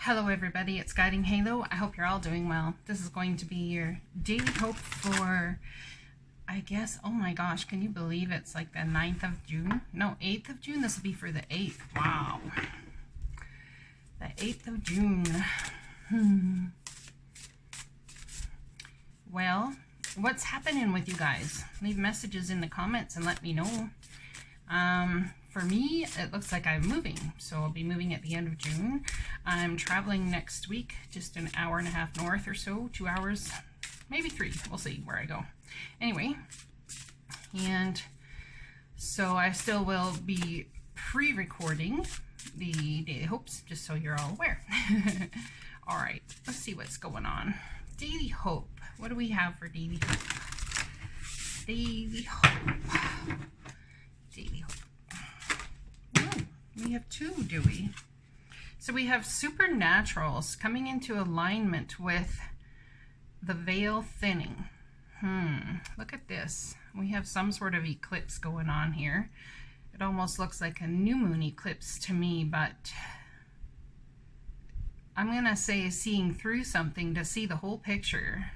Hello everybody, it's Guiding Halo. I hope you're all doing well. This is going to be your daily hope for, I guess, oh my gosh, can you believe it's like the 9th of June? No, 8th of June? This will be for the 8th. Wow. The 8th of June. Well, what's happening with you guys? Leave messages in the comments and let me know. For me, it looks like I'm moving, so I'll be moving at the end of June. I'm traveling next week, just an hour and a half north or so, 2 hours, maybe 3. We'll see where I go. Anyway, and so I still will be pre-recording the daily hopes, just so you're all aware. All right, let's see what's going on. Daily hope. What do we have for daily hope? Daily hope. Daily hope. We have 2, do we? So we have supernaturals coming into alignment with the veil thinning. Look at this. We have some sort of eclipse going on here. It almost looks like a new moon eclipse to me, but I'm going to say seeing through something to see the whole picture.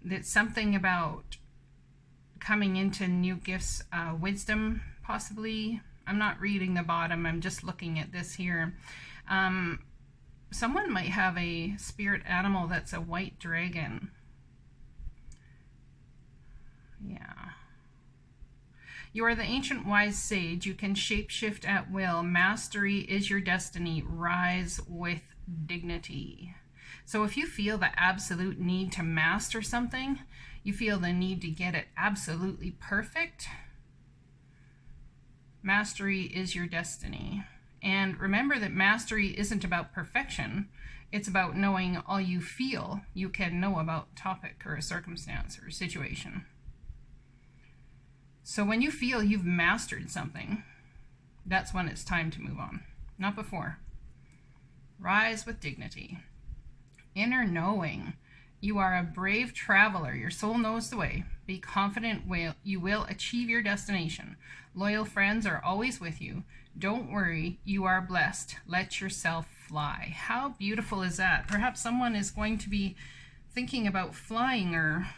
That's something about coming into new gifts, wisdom, possibly. I'm not reading the bottom, I'm just looking at this here. Someone might have a spirit animal that's a white dragon. Yeah. You are the ancient wise sage. You can shapeshift at will. Mastery is your destiny. Rise with dignity. So if you feel the absolute need to master something, you feel the need to get it absolutely perfect, mastery is your destiny. And remember that mastery isn't about perfection. It's about knowing all you feel you can know about a topic or a circumstance or a situation. So when you feel you've mastered something, that's when it's time to move on, not before. Rise with dignity. Inner knowing. You are a brave traveler. Your soul knows the way. Be confident you will achieve your destination. Loyal friends are always with you. Don't worry, you are blessed. Let yourself fly. How beautiful is that? Perhaps someone is going to be thinking about flying, or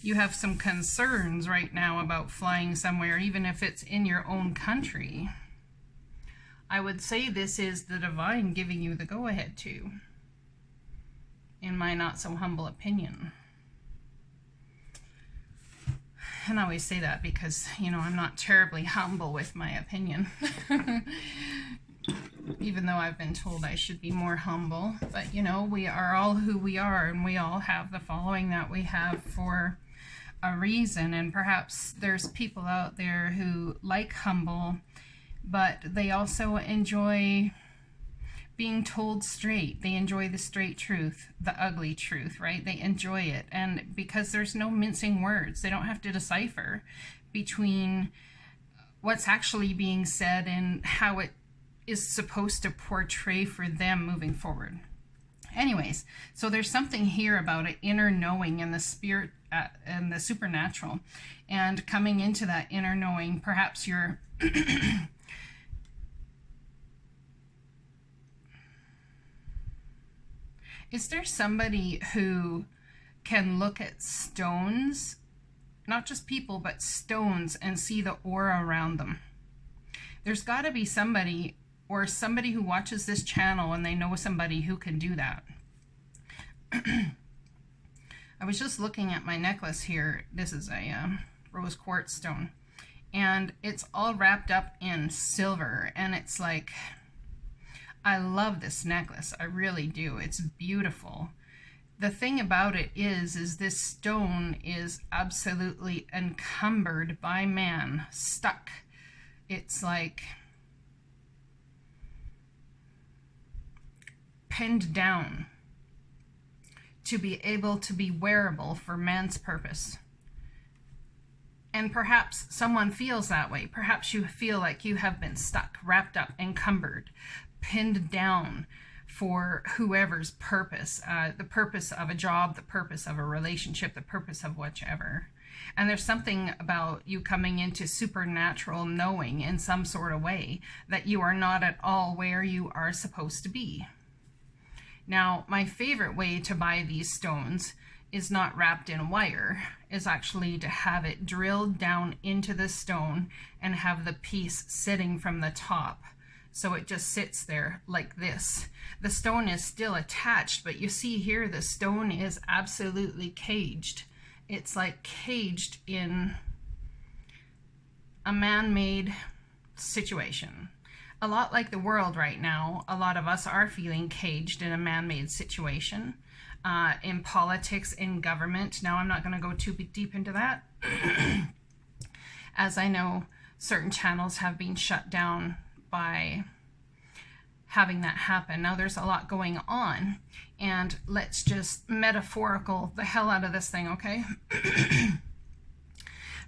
you have some concerns right now about flying somewhere, even if it's in your own country. I would say this is the divine giving you the go-ahead to, in my not so humble opinion. And I always say that because, you know, I'm not terribly humble with my opinion. Even though I've been told I should be more humble. But, you know, we are all who we are, and we all have the following that we have for a reason. And perhaps there's people out there who like humble, but they also enjoy being told straight. They enjoy the straight truth, the ugly truth, right? They enjoy it. And because there's no mincing words, they don't have to decipher between what's actually being said and how it is supposed to portray for them moving forward. Anyways, so there's something here about an inner knowing and the spirit and the supernatural. And coming into that inner knowing, perhaps you're is there somebody who can look at stones, not just people, but stones, and see the aura around them? There's got to be somebody, or somebody who watches this channel and they know somebody who can do that. I was just looking at my necklace here. This is a rose quartz stone, and it's all wrapped up in silver, and it's like, I love this necklace. I really do. It's beautiful. The thing about it is this stone is absolutely encumbered by man, stuck. It's like pinned down to be able to be wearable for man's purpose. And perhaps someone feels that way. Perhaps you feel like you have been stuck, wrapped up, encumbered, pinned down for whoever's purpose, the purpose of a job, the purpose of a relationship, the purpose of whichever. And there's something about you coming into supernatural knowing in some sort of way that you are not at all where you are supposed to be. Now, my favorite way to buy these stones is not wrapped in wire, is actually to have it drilled down into the stone and have the piece sitting from the top. So it just sits there like this. The stone is still attached, but you see here the stone is absolutely caged. It's like caged in a man-made situation. A lot like the world right now, a lot of us are feeling caged in a man-made situation. In politics, in government. Now, I'm not going to go too deep into that, as I know certain channels have been shut down by having that happen. Now, there's a lot going on, and let's just metaphorical the hell out of this thing, okay?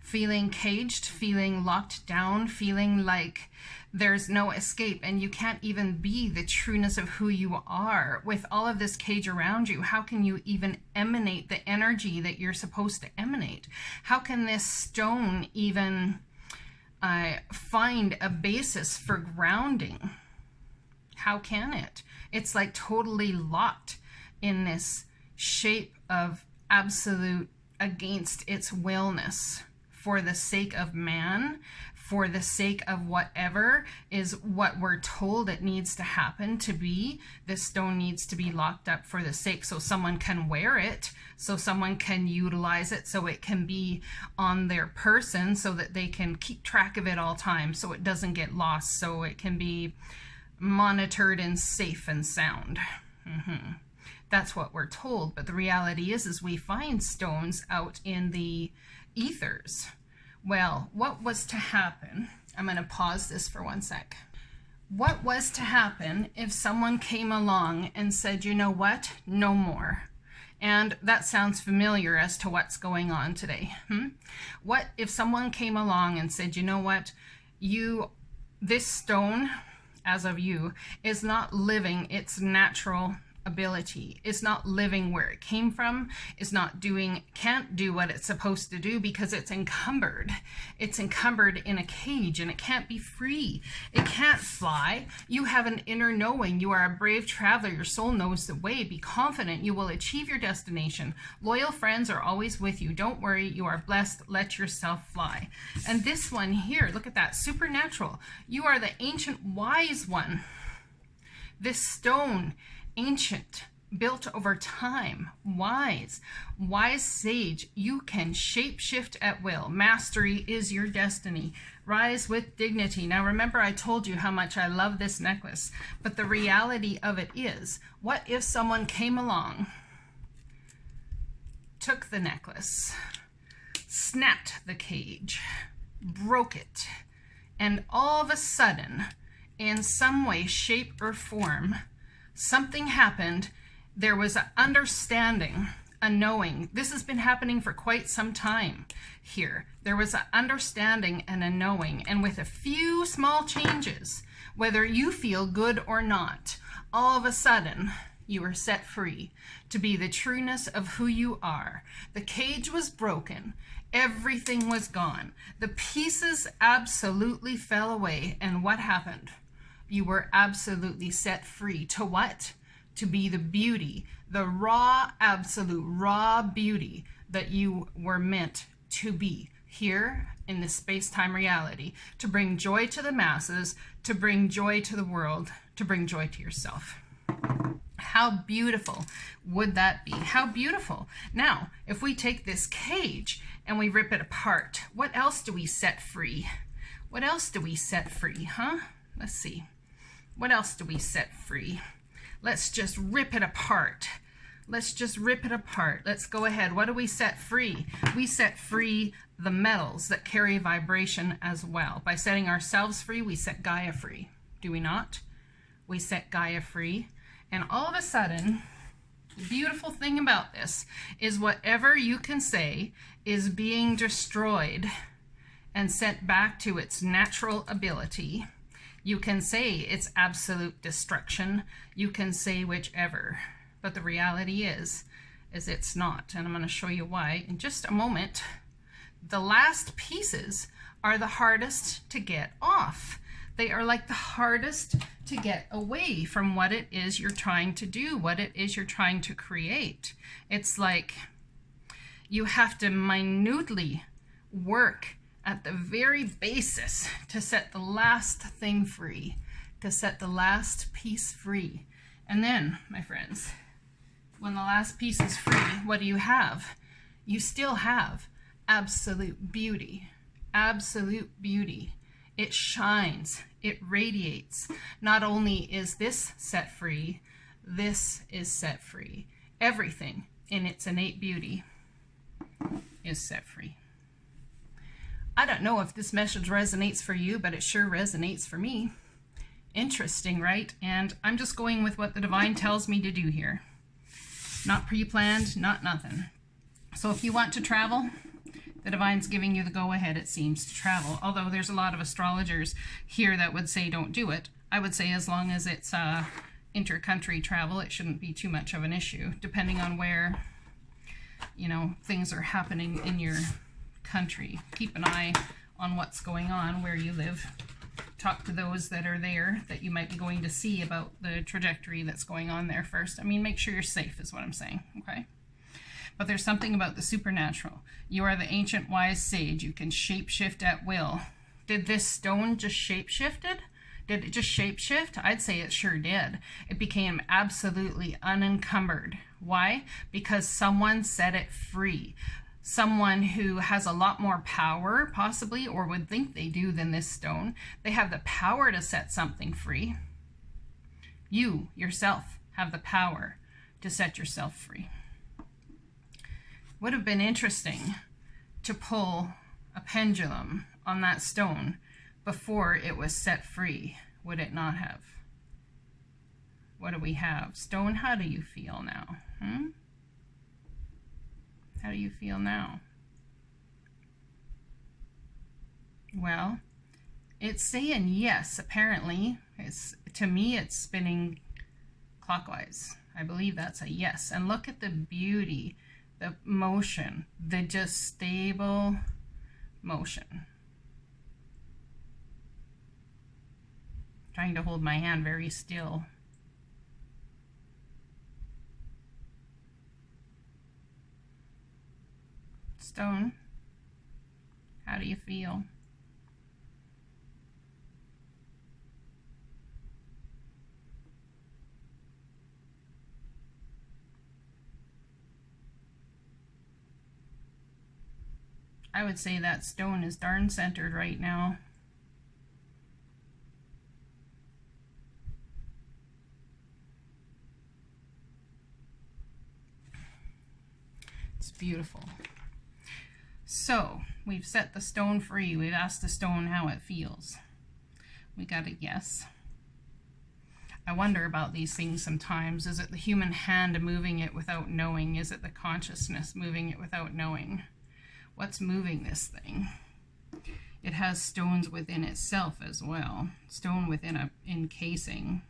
Feeling caged, feeling locked down, feeling like there's no escape and you can't even be the trueness of who you are. With all of this cage around you, how can you even emanate the energy that you're supposed to emanate? How can this stone even find a basis for grounding? How can it? It's like totally locked in this shape of absolute against its willness. For the sake of man, for the sake of whatever is what we're told it needs to happen to be, this stone needs to be locked up for the sake so someone can wear it, so someone can utilize it, so it can be on their person, so that they can keep track of it all time, so it doesn't get lost, so it can be monitored and safe and sound. That's what we're told, but the reality is we find stones out in the ethers. Well, what was to happen? I'm going to pause this for 1 sec. What was to happen if someone came along and said, you know what, no more? And that sounds familiar as to what's going on today. What if someone came along and said, you know what, this stone, as of you, is not living its natural ability, is not living where it came from, is not can't do what it's supposed to do because it's encumbered. It's encumbered in a cage and it can't be free. It can't fly. You have an inner knowing. You are a brave traveler. Your soul knows the way. Be confident. You will achieve your destination. Loyal friends are always with you. Don't worry. You are blessed. Let yourself fly. And this one here, look at that, supernatural. You are the ancient wise one. This stone, ancient, built over time, wise sage. You can shapeshift at will. Mastery is your destiny. Rise with dignity. Now remember, I told you how much I love this necklace, but the reality of it is, what if someone came along, took the necklace, snapped the cage, broke it, and all of a sudden, in some way, shape, or form, something happened. There was an understanding, a knowing. This has been happening for quite some time here. There was an understanding and a knowing, and with a few small changes, whether you feel good or not, all of a sudden you were set free to be the trueness of who you are. The cage was broken. Everything was gone. The pieces absolutely fell away, and what happened? You were absolutely set free to what? To be the beauty, the raw, absolute raw beauty that you were meant to be here in this space-time reality, to bring joy to the masses, to bring joy to the world, to bring joy to yourself. How beautiful would that be? How beautiful. Now, if we take this cage and we rip it apart, what else do we set free? What else do we set free, huh? Let's see. What else do we set free? Let's just rip it apart. Let's just rip it apart. Let's go ahead. What do we set free? We set free the metals that carry vibration as well. By setting ourselves free, we set Gaia free. Do we not? We set Gaia free. And all of a sudden, the beautiful thing about this is whatever you can say is being destroyed and sent back to its natural ability. You can say it's absolute destruction. You can say whichever. But the reality is it's not. And I'm going to show you why in just a moment. The last pieces are the hardest to get off. They are like the hardest to get away from what it is you're trying to do, what it is you're trying to create. It's like you have to minutely work at the very basis to set the last thing free, to set the last piece free. And then, my friends, when the last piece is free, what do you have? You still have absolute beauty. Absolute beauty. It shines. It radiates. Not only is this set free, this is set free. Everything in its innate beauty is set free. I don't know if this message resonates for you, but it sure resonates for me. Interesting, right? And I'm just going with what the divine tells me to do here. Not pre-planned, not nothing. So if you want to travel, the divine's giving you the go-ahead, it seems, to travel. Although there's a lot of astrologers here that would say don't do it. I would say as long as it's inter-country travel, it shouldn't be too much of an issue, depending on where, you know, things are happening in your country. Keep an eye on what's going on where you live. Talk to those that are there that you might be going to see about the trajectory that's going on there first. I mean, make sure you're safe is what I'm saying, okay? But there's something about the supernatural. You are the ancient wise sage. You can shapeshift at will. Did this stone just shapeshifted? Did it just shapeshift? I'd say it sure did. It became absolutely unencumbered. Why? Because someone set it free. Someone who has a lot more power, possibly, or would think they do than this stone. They have the power to set something free. You, yourself, have the power to set yourself free. Would have been interesting to pull a pendulum on that stone before it was set free, would it not have? What do we have? Stone, how do you feel now? How do you feel now? Well, it's saying yes, apparently. To me, it's spinning clockwise. I believe that's a yes. And look at the beauty, the motion, the just stable motion. Trying to hold my hand very still. Stone, how do you feel? I would say that stone is darn centered right now. It's beautiful. So, we've set the stone free. We've asked the stone how it feels. We got a yes. I wonder about these things sometimes. Is it the human hand moving it without knowing? Is it the consciousness moving it without knowing? What's moving this thing? It has stones within itself as well. Stone within a encasing.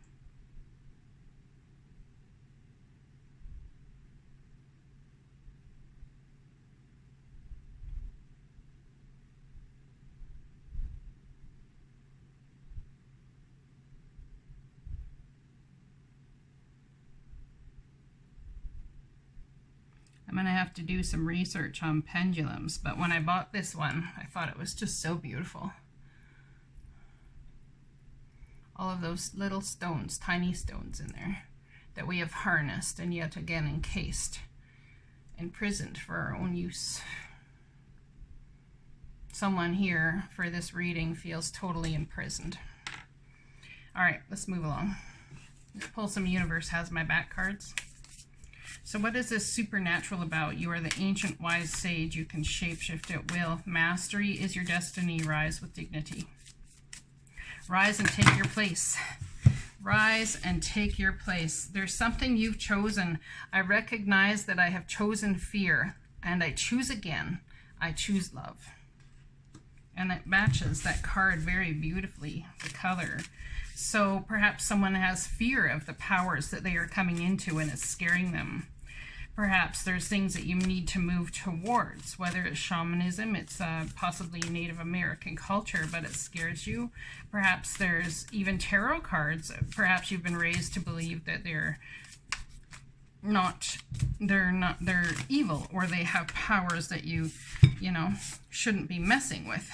I'm going to have to do some research on pendulums, but when I bought this one, I thought it was just so beautiful. All of those little stones, tiny stones in there that we have harnessed and yet again encased, imprisoned for our own use. Someone here for this reading feels totally imprisoned. All right, let's move along. Let's pull some Universe Has My Back cards. So what is this supernatural about? You are the ancient wise sage. You can shapeshift at will. Mastery is your destiny. Rise with dignity. Rise and take your place. Rise and take your place. There's something you've chosen. I recognize that I have chosen fear, and I choose again. I choose love. And it matches that card very beautifully, the color. So perhaps someone has fear of the powers that they are coming into and it's scaring them. Perhaps there's things that you need to move towards, whether it's shamanism, it's possibly Native American culture, but it scares you. Perhaps there's even tarot cards. Perhaps you've been raised to believe that they're evil, or they have powers that you know, shouldn't be messing with.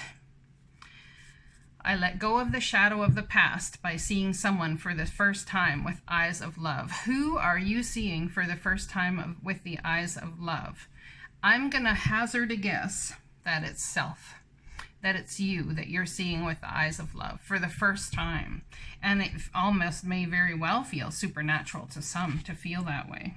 I let go of the shadow of the past by seeing someone for the first time with eyes of love. Who are you seeing for the first time with the eyes of love? I'm going to hazard a guess that it's self, that it's you that you're seeing with the eyes of love for the first time. And it almost may very well feel supernatural to some to feel that way.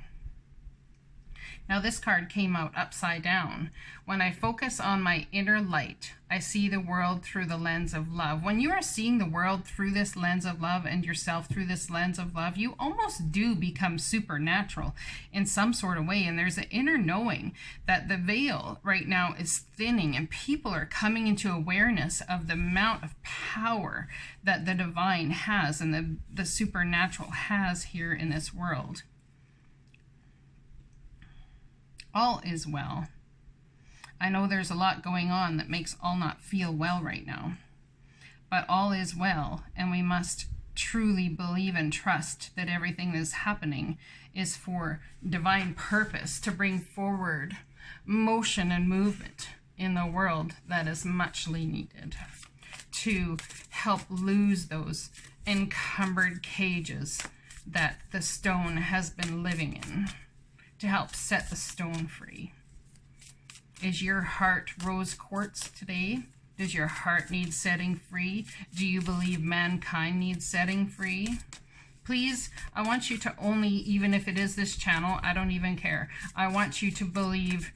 Now this card came out upside down. When I focus on my inner light, I see the world through the lens of love. When you are seeing the world through this lens of love and yourself through this lens of love, you almost do become supernatural in some sort of way. And there's an inner knowing that the veil right now is thinning, and people are coming into awareness of the amount of power that the divine has and the supernatural has here in this world. All is well. I know there's a lot going on that makes all not feel well right now, but all is well, and we must truly believe and trust that everything that is happening is for divine purpose, to bring forward motion and movement in the world that is muchly needed, to help lose those encumbered cages that the stone has been living in, to help set the stone free. Is your heart rose quartz today? Does your heart need setting free? Do you believe mankind needs setting free? Please, I want you to only, even if it is this channel, I don't even care. I want you to believe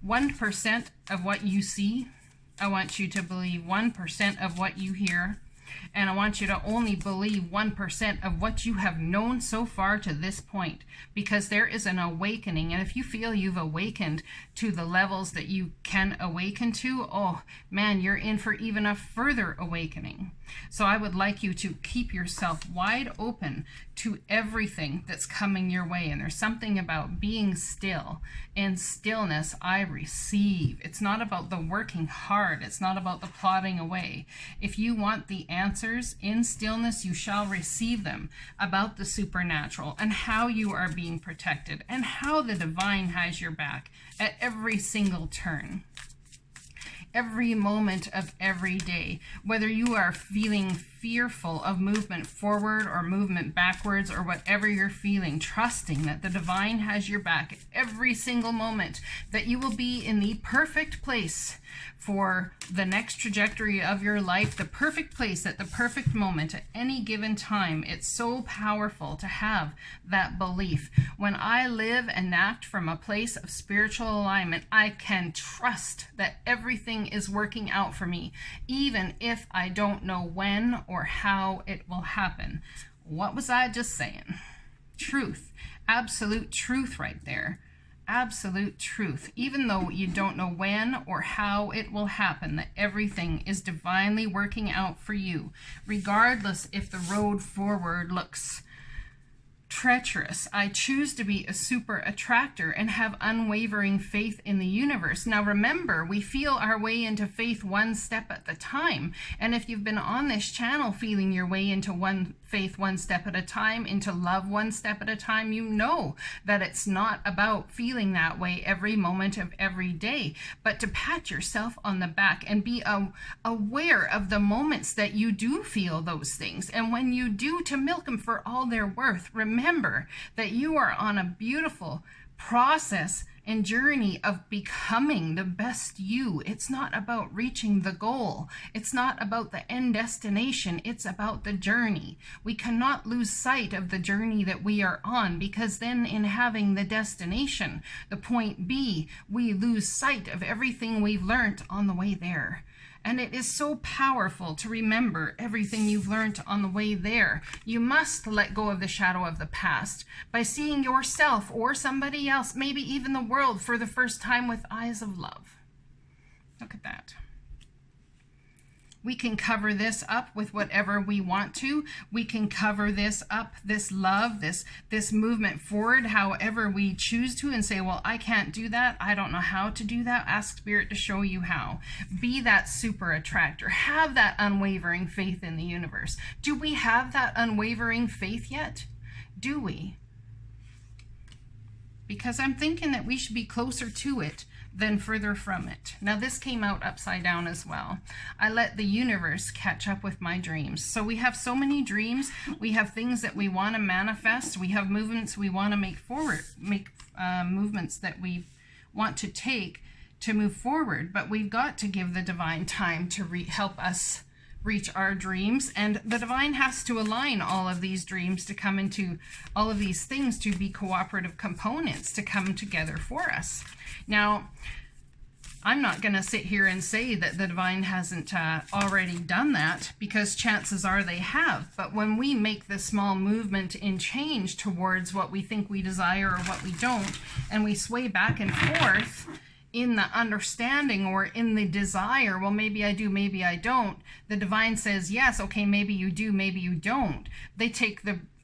1% of what you see. I want you to believe 1% of what you hear. And I want you to only believe 1% of what you have known so far to this point, because there is an awakening. And if you feel you've awakened to the levels that you can awaken to, oh man, you're in for even a further awakening. So I would like you to keep yourself wide open to everything that's coming your way. And there's something about being still. In stillness, I receive. It's not about the working hard. It's not about the plodding away. If you want the answers in stillness, you shall receive them, about the supernatural and how you are being protected and how the divine has your back at every single turn. Every moment of every day, whether you are feeling fearful of movement forward or movement backwards or whatever you're feeling, trusting that the divine has your back at every single moment, that you will be in the perfect place for the next trajectory of your life, the perfect place at the perfect moment at any given time. It's so powerful to have that belief. When I live and act from a place of spiritual alignment, I can trust that everything is working out for me, even if I don't know when or how it will happen. What was I just saying? Truth, absolute truth right there. Absolute truth. Even though you don't know when or how it will happen, that everything is divinely working out for you, regardless if the road forward looks treacherous. I choose to be a super attractor and have unwavering faith in the universe. Now remember, we feel our way into faith one step at a time. And if you've been on this channel feeling your way into faith one step at a time, into love one step at a time, you know that it's not about feeling that way every moment of every day, but to pat yourself on the back and be aware of the moments that you do feel those things. And when you do, to milk them for all they're worth. Remember that you are on a beautiful process and journey of becoming the best you. It's not about reaching the goal. It's not about the end destination. It's about the journey. We cannot lose sight of the journey that we are on, because then in having the destination, the point B, we lose sight of everything we've learned on the way there. And it is so powerful to remember everything you've learned on the way there. You must let go of the shadow of the past by seeing yourself or somebody else, maybe even the world, for the first time with eyes of love. Look at that. We can cover this up with whatever we want to. We can cover this up, this love, this movement forward, however we choose to, and say, well, I can't do that. I don't know how to do that. Ask Spirit to show you how. Be that super attractor. Have that unwavering faith in the universe. Do we have that unwavering faith yet? Do we? Because I'm thinking that we should be closer to it than further from it. Now this came out upside down as well. I let the universe catch up with my dreams. So we have so many dreams. We have things that we want to manifest. We have movements we want to make forward, movements that we want to take to move forward. But we've got to give the divine time to help us reach our dreams, and the divine has to align all of these dreams to come into all of these things to be cooperative components to come together for us. Now, I'm not going to sit here and say that the divine hasn't already done that, because chances are they have. But when we make the small movement in change towards what we think we desire or what we don't, and we sway back and forth in the understanding or in the desire, well, maybe I do, maybe I don't, the divine says, yes, okay, maybe you do, maybe you don't.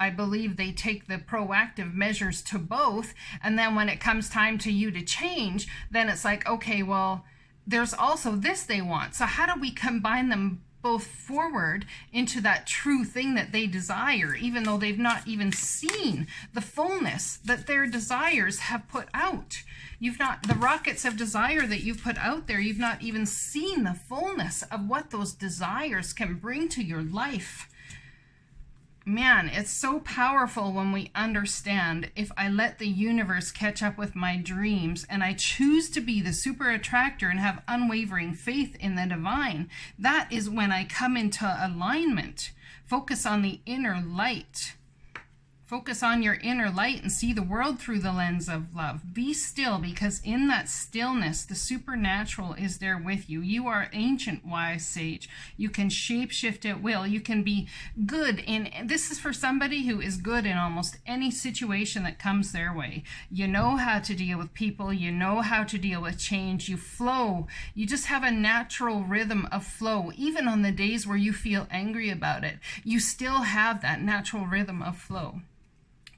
I believe they take the proactive measures to both, and then when it comes time to you to change, then it's like, okay, well, there's also this they want. So how do we combine them both forward into that true thing that they desire, even though they've not even seen the fullness that their desires have put out? The rockets of desire that you've put out there, you've not even seen the fullness of what those desires can bring to your life. Man, it's so powerful when we understand, if I let the universe catch up with my dreams and I choose to be the super attractor and have unwavering faith in the divine, that is when I come into alignment. Focus on the inner light. Focus on your inner light and see the world through the lens of love. Be still, because in that stillness, the supernatural is there with you. You are ancient, wise sage. You can shapeshift at will. You can be good this is for somebody who is good in almost any situation that comes their way. You know how to deal with people. You know how to deal with change. You flow. You just have a natural rhythm of flow. Even on the days where you feel angry about it, you still have that natural rhythm of flow.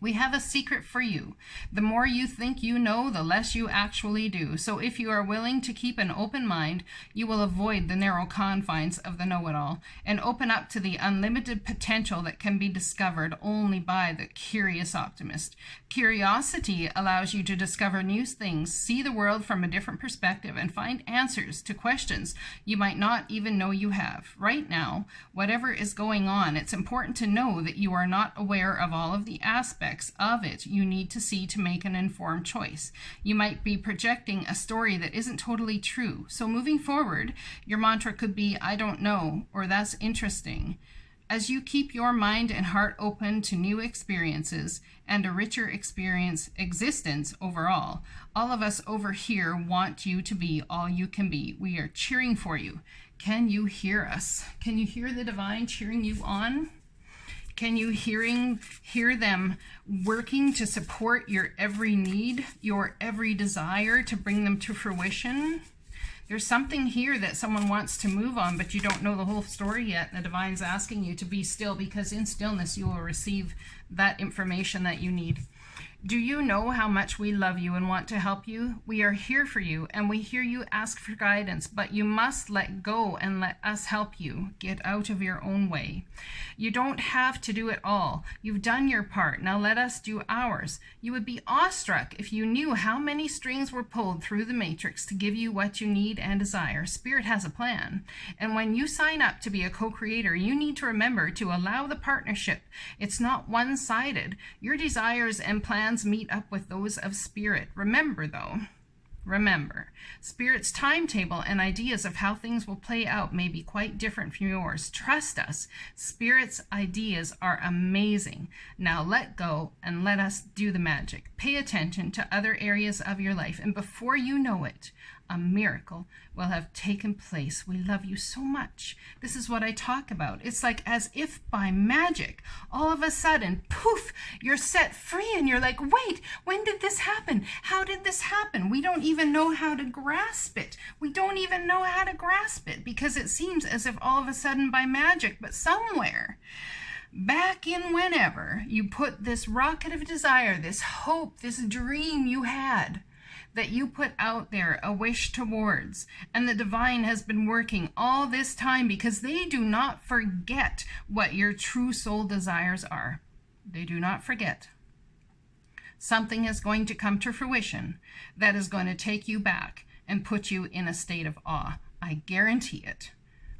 We have a secret for you. The more you think you know, the less you actually do. So if you are willing to keep an open mind, you will avoid the narrow confines of the know-it-all and open up to the unlimited potential that can be discovered only by the curious optimist. Curiosity allows you to discover new things, see the world from a different perspective, and find answers to questions you might not even know you have. Right now, whatever is going on, it's important to know that you are not aware of all of the aspects of it you need to see to make an informed choice. You might be projecting a story that isn't totally true. So moving forward, your mantra could be, I don't know, or that's interesting. As you keep your mind and heart open to new experiences and a richer existence overall, all of us over here want you to be all you can be. We are cheering for you. Can you hear us? Can you hear the divine cheering you on? Can you hear them working to support your every need, your every desire, to bring them to fruition? There's something here that someone wants to move on, but you don't know the whole story yet. And the divine's asking you to be still, because in stillness you will receive that information that you need. Do you know how much we love you and want to help you? We are here for you, and we hear you ask for guidance, but you must let go and let us help you get out of your own way. You don't have to do it all. You've done your part. Now let us do ours. You would be awestruck if you knew how many strings were pulled through the matrix to give you what you need and desire. Spirit has a plan. And when you sign up to be a co-creator, you need to remember to allow the partnership. It's not one-sided. Your desires and plans meet up with those of Spirit. Remember, Spirit's timetable and ideas of how things will play out may be quite different from yours. Trust us. Spirit's ideas are amazing. Now let go and let us do the magic. Pay attention to other areas of your life, and before you know it, a miracle will have taken place. We love you so much. This is what I talk about. It's like as if by magic, all of a sudden, poof, you're set free and you're like, wait, when did this happen? How did this happen? We don't even know how to grasp it. We don't even know how to grasp it because it seems as if all of a sudden by magic, but somewhere back in whenever you put this rocket of desire, this hope, this dream you had, that you put out there a wish towards, and the divine has been working all this time because they do not forget what your true soul desires are. They do not forget. Something is going to come to fruition that is going to take you back and put you in a state of awe. I guarantee it.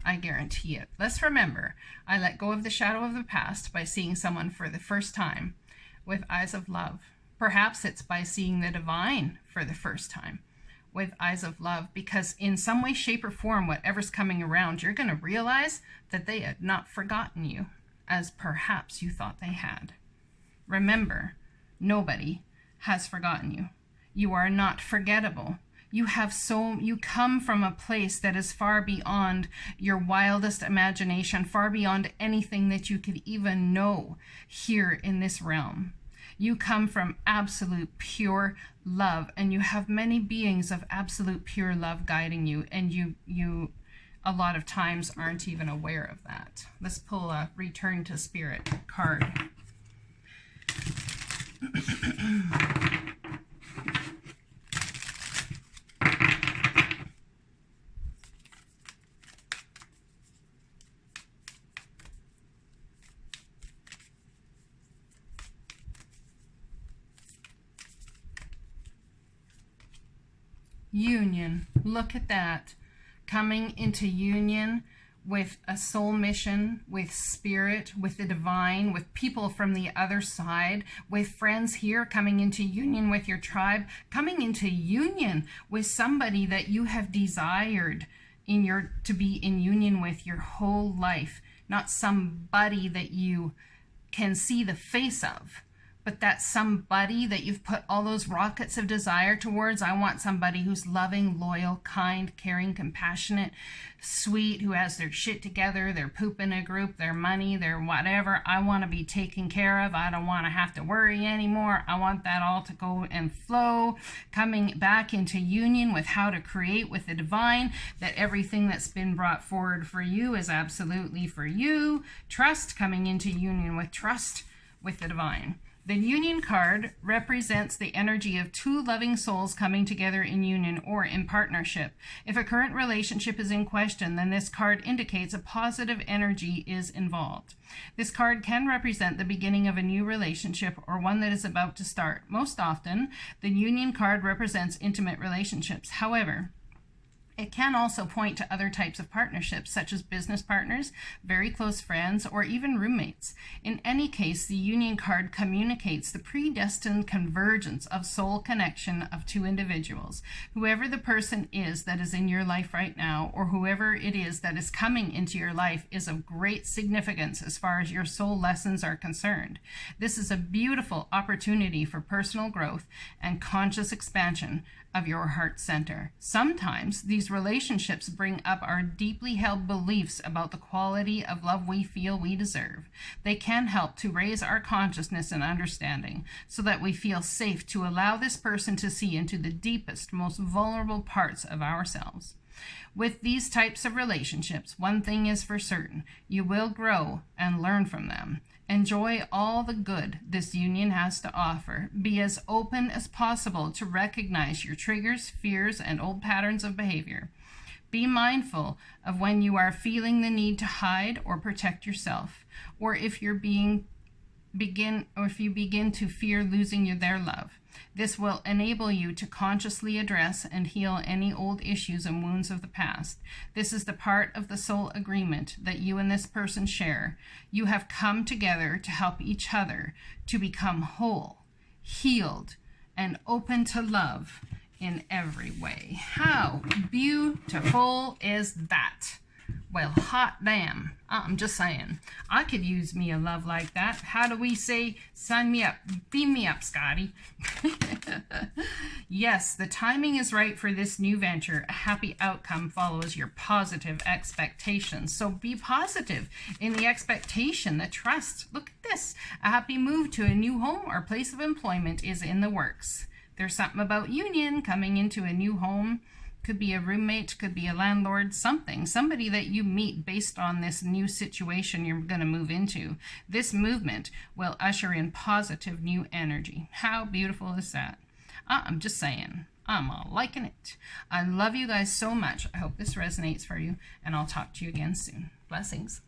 I guarantee it. Let's remember, I let go of the shadow of the past by seeing someone for the first time with eyes of love. Perhaps it's by seeing the divine for the first time with eyes of love, because in some way, shape, or form, whatever's coming around, you're going to realize that they had not forgotten you as perhaps you thought they had. Remember, nobody has forgotten you. You are not forgettable. You come from a place that is far beyond your wildest imagination, far beyond anything that you could even know here in this realm. You come from absolute pure love, and you have many beings of absolute pure love guiding you, and you a lot of times aren't even aware of that. Let's pull a Return to Spirit card. Union. Look at that. Coming into union with a soul mission, with spirit, with the divine, with people from the other side, with friends here, coming into union with your tribe, coming into union with somebody that you have desired to be in union with your whole life. Not somebody that you can see the face of, but that's somebody that you've put all those rockets of desire towards. I want somebody who's loving, loyal, kind, caring, compassionate, sweet, who has their shit together, their poop in a group, their money, their whatever. I want to be taken care of. I don't want to have to worry anymore. I want that all to go and flow. Coming back into union with how to create with the divine, that everything that's been brought forward for you is absolutely for you. Trust, coming into union with trust with the divine. The union card represents the energy of two loving souls coming together in union or in partnership. If a current relationship is in question, then this card indicates a positive energy is involved. This card can represent the beginning of a new relationship or one that is about to start. Most often, the union card represents intimate relationships. However, it can also point to other types of partnerships, such as business partners, very close friends, or even roommates. In any case, the union card communicates the predestined convergence of soul connection of two individuals. Whoever the person is that is in your life right now, or whoever it is that is coming into your life, is of great significance as far as your soul lessons are concerned. This is a beautiful opportunity for personal growth and conscious expansion of your heart center. Sometimes these relationships bring up our deeply held beliefs about the quality of love we feel we deserve. They can help to raise our consciousness and understanding so that we feel safe to allow this person to see into the deepest, most vulnerable parts of ourselves. With these types of relationships, one thing is for certain: you will grow and learn from them. Enjoy all the good this union has to offer. Be as open as possible to recognize your triggers, fears, and old patterns of behavior. Be mindful of when you are feeling the need to hide or protect yourself, or if you begin to fear losing their love. This will enable you to consciously address and heal any old issues and wounds of the past. This is the part of the soul agreement that you and this person share. You have come together to help each other to become whole, healed, and open to love in every way. How beautiful is that? Well, hot damn. I'm just saying. I could use me a love like that. How do we say, sign me up, beam me up, Scotty? Yes, the timing is right for this new venture. A happy outcome follows your positive expectations. So be positive in the expectation, the trust. Look at this. A happy move to a new home or place of employment is in the works. There's something about union coming into a new home. Could be a roommate, could be a landlord, somebody that you meet based on this new situation you're going to move into. This movement will usher in positive new energy. How beautiful is that? I'm just saying, I'm all liking it. I love you guys so much. I hope this resonates for you, and I'll talk to you again soon. Blessings.